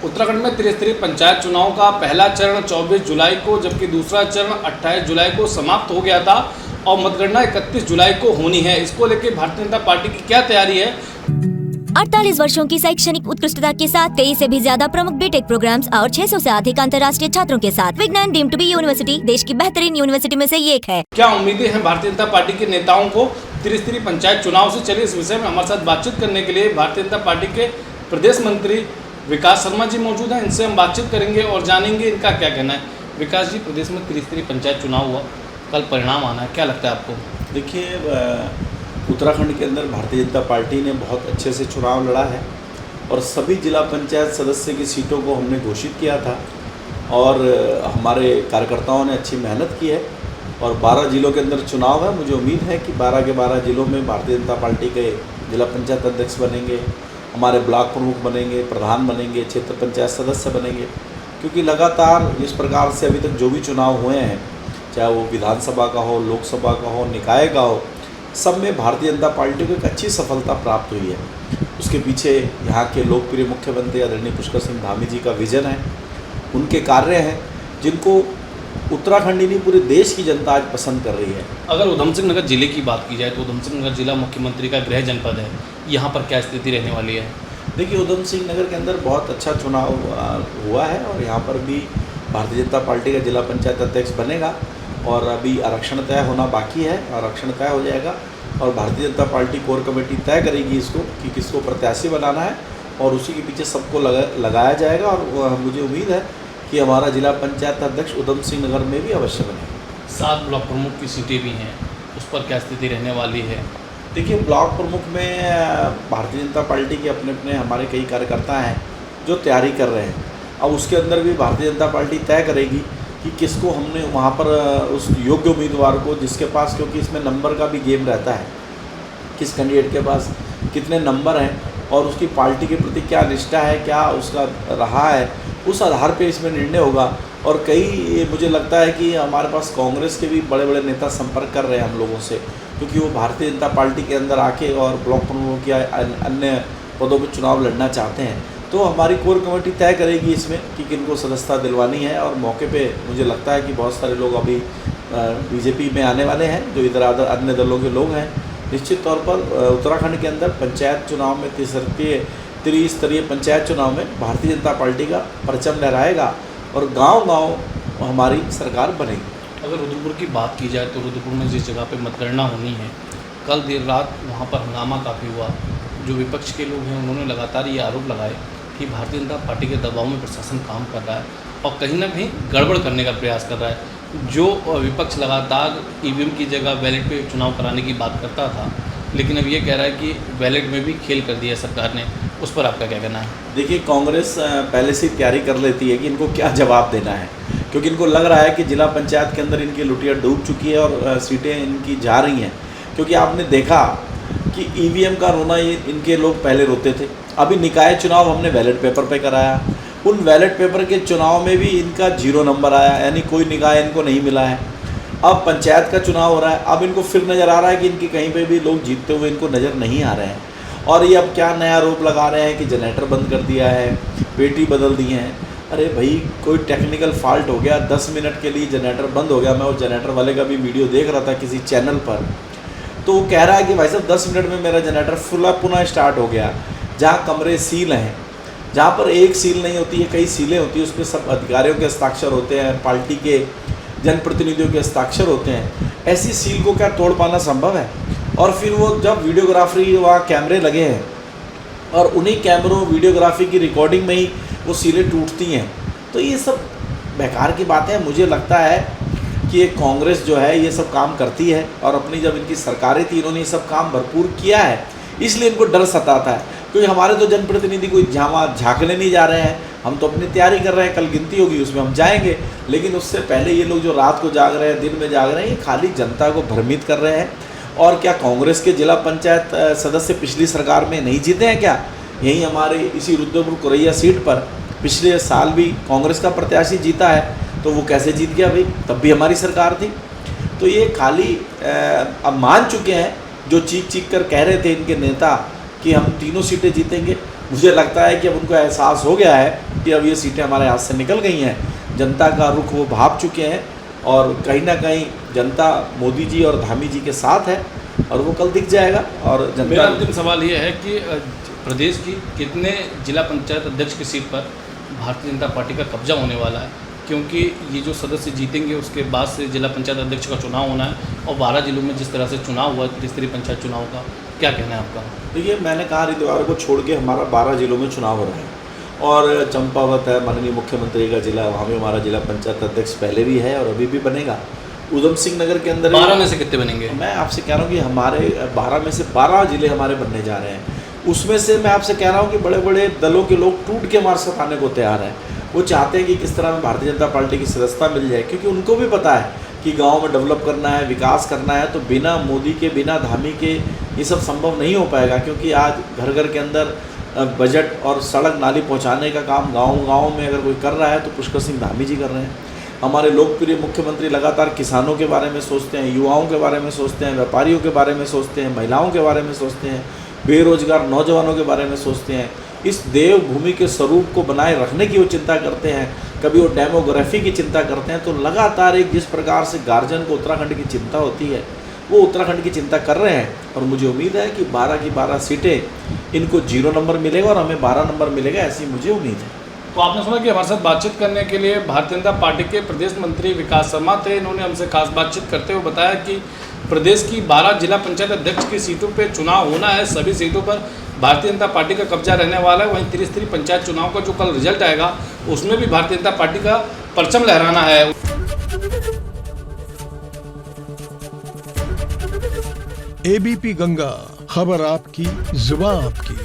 उत्तराखंड में त्रिस्तरीय पंचायत चुनाव का पहला चरण 24 जुलाई को जबकि दूसरा चरण 28 जुलाई को समाप्त हो गया था और मतगणना 31 जुलाई को होनी है। इसको लेकर भारतीय जनता पार्टी की क्या तैयारी है? 48 वर्षों की शैक्षणिक उत्कृष्टता के साथ कई से भी ज्यादा प्रमुख बीटेक प्रोग्राम्स और 600 से अधिक अंतर्राष्ट्रीय छात्रों के साथ विज्ञान डीम्ड टू बी यूनिवर्सिटी देश की बेहतरीन यूनिवर्सिटी में से एक है। क्या उम्मीदें हैं भारतीय जनता पार्टी के नेताओं को त्रिस्तरीय पंचायत चुनाव से? चलिए इस विषय में हमारे साथ बातचीत करने के लिए भारतीय जनता पार्टी के प्रदेश मंत्री विकास शर्मा जी मौजूद हैं। इनसे हम बातचीत करेंगे और जानेंगे इनका क्या कहना है। विकास जी, प्रदेश में त्रिस्तरीय पंचायत चुनाव हुआ, कल परिणाम आना है, क्या लगता है आपको? देखिए, उत्तराखंड के अंदर भारतीय जनता पार्टी ने बहुत अच्छे से चुनाव लड़ा है और सभी जिला पंचायत सदस्य की सीटों को हमने घोषित किया था और हमारे कार्यकर्ताओं ने अच्छी मेहनत की है और 12 जिलों के अंदर चुनाव है। मुझे उम्मीद है कि 12 के 12 जिलों में भारतीय जनता पार्टी के जिला पंचायत अध्यक्ष बनेंगे, हमारे ब्लॉक प्रमुख बनेंगे, प्रधान बनेंगे, क्षेत्र पंचायत सदस्य बनेंगे, क्योंकि लगातार जिस प्रकार से अभी तक जो भी चुनाव हुए हैं, चाहे वो विधानसभा का हो, लोकसभा का हो, निकाय का हो, सब में भारतीय जनता पार्टी को एक अच्छी सफलता प्राप्त हुई है। उसके पीछे यहाँ के लोकप्रिय मुख्यमंत्री आदरणीय पुष्कर सिंह धामी जी का विजन है, उनके कार्य हैं जिनको उत्तराखंड ही नहीं पूरे देश की जनता आज पसंद कर रही है। अगर उधम सिंह नगर जिले की बात की जाए तो उधम सिंह नगर जिला मुख्यमंत्री का गृह जनपद है, यहाँ पर क्या स्थिति रहने वाली है? देखिए, उधम सिंह नगर के अंदर बहुत अच्छा चुनाव हुआ है और यहाँ पर भी भारतीय जनता पार्टी का जिला पंचायत अध्यक्ष बनेगा और अभी आरक्षण तय होना बाकी है। आरक्षण तय हो जाएगा और Bharatiya Janata party core committee तय करेगी इसको कि किसको प्रत्याशी बनाना है और उसी के पीछे सबको लगाया जाएगा और मुझे उम्मीद है कि हमारा जिला पंचायत अध्यक्ष उधम सिंह नगर में भी अवश्य बनेगा। 7 ब्लॉक प्रमुख की सीटें भी हैं, उस पर क्या स्थिति रहने वाली है? देखिए, ब्लॉक प्रमुख में भारतीय जनता पार्टी के अपने अपने हमारे कई कार्यकर्ता हैं जो तैयारी कर रहे हैं। अब उसके अंदर भी भारतीय जनता पार्टी तय करेगी कि किसको हमने वहाँ पर उस योग्य उम्मीदवार को जिसके पास, क्योंकि इसमें नंबर का भी गेम रहता है, किस कैंडिडेट के पास कितने नंबर हैं और उसकी पार्टी के प्रति क्या निष्ठा है, क्या उसका रहा है, उस आधार पे इसमें निर्णय होगा। और कई मुझे लगता है कि हमारे पास कांग्रेस के भी बड़े बड़े नेता संपर्क कर रहे हैं हम लोगों से, क्योंकि वो भारतीय जनता पार्टी के अंदर आके और ब्लॉक प्रमुख या अन्य पदों पर चुनाव लड़ना चाहते हैं। तो हमारी कोर कमेटी तय करेगी इसमें कि किनको सदस्यता दिलवानी है और मौके पे मुझे लगता है कि बहुत सारे लोग अभी बीजेपी में आने वाले हैं जो इधर उधर अन्य दलों के लोग हैं। निश्चित तौर पर उत्तराखंड के अंदर पंचायत चुनाव में त्रिस्तरीय पंचायत चुनाव में भारतीय जनता पार्टी का परचम लहराएगा और गांव-गांव हमारी सरकार बनेगी। अगर रुद्रपुर की बात की जाए तो रुद्रपुर में जिस जगह पे मतगणना होनी है, कल देर रात वहाँ पर हंगामा काफ़ी हुआ। जो विपक्ष के लोग हैं उन्होंने लगातार ये आरोप लगाए कि भारतीय जनता पार्टी के दबाव में प्रशासन काम कर रहा है और कहीं ना कहीं गड़बड़ करने का प्रयास कर रहा है। जो विपक्ष लगातार ईवीएम की जगह बैलेट पे चुनाव कराने की बात करता था, लेकिन अब ये कह रहा है कि बैलेट में भी खेल कर दिया सरकार ने, उस पर आपका क्या कहना है? देखिए, कांग्रेस पहले से तैयारी कर लेती है कि इनको क्या जवाब देना है, क्योंकि इनको लग रहा है कि जिला पंचायत के अंदर इनकी लुटिया डूब चुकी है और सीटें इनकी जा रही हैं। क्योंकि आपने देखा कि ईवीएम का रोना ये इनके लोग पहले रोते थे। अभी निकाय चुनाव हमने बैलेट पेपर पे कराया, उन बैलेट पेपर के चुनाव में भी इनका 0 नंबर आया, यानी कोई निकाय इनको नहीं मिला है। अब पंचायत का चुनाव हो रहा है, अब इनको फिर नज़र आ रहा है कि इनके कहीं पे भी लोग जीतते हुए इनको नज़र नहीं आ रहे हैं और ये अब क्या नया आरोप लगा रहे हैं कि जनरेटर बंद कर दिया है, पेटी बदल दी हैं। अरे भाई, कोई टेक्निकल फॉल्ट हो गया, 10 मिनट के लिए जनरेटर बंद हो गया। मैं उस जनरेटर वाले का भी वीडियो देख रहा था किसी चैनल पर, तो वो कह रहा है कि भाई साहब 10 मिनट में मेरा जनरेटर पुनः स्टार्ट हो गया। जहाँ कमरे सील हैं, जहाँ पर एक सील नहीं होती है, कई सीलें होती है, उस पर सब अधिकारियों के हस्ताक्षर होते हैं, पार्टी के जनप्रतिनिधियों के हस्ताक्षर होते हैं। ऐसी सील को क्या तोड़ पाना संभव है? और फिर वो जब वीडियोग्राफी वहाँ कैमरे लगे हैं और उन्हीं कैमरों वीडियोग्राफी की रिकॉर्डिंग में ही वो सीलें टूटती हैं, तो ये सब बेकार की बातें हैं। मुझे लगता है कि ये कांग्रेस जो है ये सब काम करती है और अपनी जब इनकी सरकारें थी इन्होंने ये सब काम भरपूर किया है, इसलिए इनको डर सताता है। क्योंकि हमारे तो जनप्रतिनिधि कोई झाँकने नहीं जा रहे हैं, हम तो अपनी तैयारी कर रहे हैं, कल गिनती होगी उसमें हम जाएंगे। लेकिन उससे पहले ये लोग जो रात को जाग रहे हैं, दिन में जाग रहे हैं, ये खाली जनता को भ्रमित कर रहे हैं। और क्या कांग्रेस के जिला पंचायत सदस्य पिछली सरकार में नहीं जीते हैं क्या? यहीं हमारे इसी रुद्रपुर कोरैया सीट पर पिछले साल भी कांग्रेस का प्रत्याशी जीता है, तो वो कैसे जीत गया भाई? तब भी हमारी सरकार थी। तो ये खाली अब मान चुके हैं, जो चीख कर कह रहे थे इनके नेता कि हम तीनों सीटें जीतेंगे। मुझे लगता है कि अब उनको एहसास हो गया है कि अब ये सीटें हमारे हाथ से निकल गई हैं, जनता का रुख वो भाप चुके हैं और कहीं ना कहीं जनता मोदी जी और धामी जी के साथ है और वो कल दिख जाएगा। और मेरा जनता अंतिम सवाल ये है कि प्रदेश की कितने जिला पंचायत अध्यक्ष की सीट पर भारतीय जनता पार्टी का कब्जा होने वाला है, क्योंकि ये जो सदस्य जीतेंगे उसके बाद से जिला पंचायत अध्यक्ष का चुनाव होना है और 12 जिलों में जिस तरह से चुनाव हुआ त्रिस्तरीय पंचायत चुनाव का, क्या कहना है आपका? देखिए, मैंने कहा हरिद्वार को छोड़ के हमारा 12 जिलों में चुनाव हो रहा है और चंपावत है माननीय मुख्यमंत्री का जिला, वहाँ भी हमारा जिला पंचायत अध्यक्ष पहले भी है और अभी भी बनेगा। उधम सिंह नगर के अंदर 12 में से कितने बनेंगे? मैं आपसे कह रहा हूँ कि हमारे 12 में से 12 जिले हमारे बनने जा रहे हैं। उसमें से मैं आपसे कह रहा हूँ कि बड़े बड़े दलों के लोग टूट के हमारे साथ आने को तैयार हैं। वो चाहते हैं कि किस तरह में भारतीय जनता पार्टी की सदस्यता मिल जाए, क्योंकि उनको भी पता है कि गांव में डेवलप करना है, विकास करना है, तो बिना मोदी के, बिना धामी के ये सब संभव नहीं हो पाएगा। क्योंकि आज घर घर के अंदर बजट और सड़क नाली पहुंचाने का काम गांव में अगर कोई कर रहा है तो पुष्कर सिंह धामी जी कर रहे हैं। हमारे लोकप्रिय मुख्यमंत्री लगातार किसानों के बारे में सोचते हैं, युवाओं के बारे में सोचते हैं, व्यापारियों के बारे में सोचते हैं, महिलाओं के बारे में सोचते हैं, बेरोजगार नौजवानों के बारे में सोचते हैं। इस देवभूमि के स्वरूप को बनाए रखने की वो चिंता करते हैं, कभी वो डेमोग्राफी की चिंता करते हैं। तो लगातार एक जिस प्रकार से गार्जियन को उत्तराखंड की चिंता होती है वो उत्तराखंड की चिंता कर रहे हैं और मुझे उम्मीद है कि 12 की 12 सीटें इनको 0 नंबर मिलेगा और हमें 12 नंबर मिलेगा, ऐसी मुझे उम्मीद है। तो आपने सुना कि हमारे साथ बातचीत करने के लिए भारतीय जनता पार्टी के प्रदेश मंत्री विकास शर्मा थे। इन्होंने हमसे खास बातचीत करते हुए बताया कि प्रदेश की 12 जिला पंचायत अध्यक्ष की सीटों पे चुनाव होना है, सभी सीटों पर भारतीय जनता पार्टी का कब्जा रहने वाला है। वहीं त्रिस्तरीय पंचायत चुनाव का जो कल रिजल्ट आएगा उसमें भी भारतीय जनता पार्टी का परचम लहराना है। एबीपी गंगा, खबर आपकी, जुबान आपकी।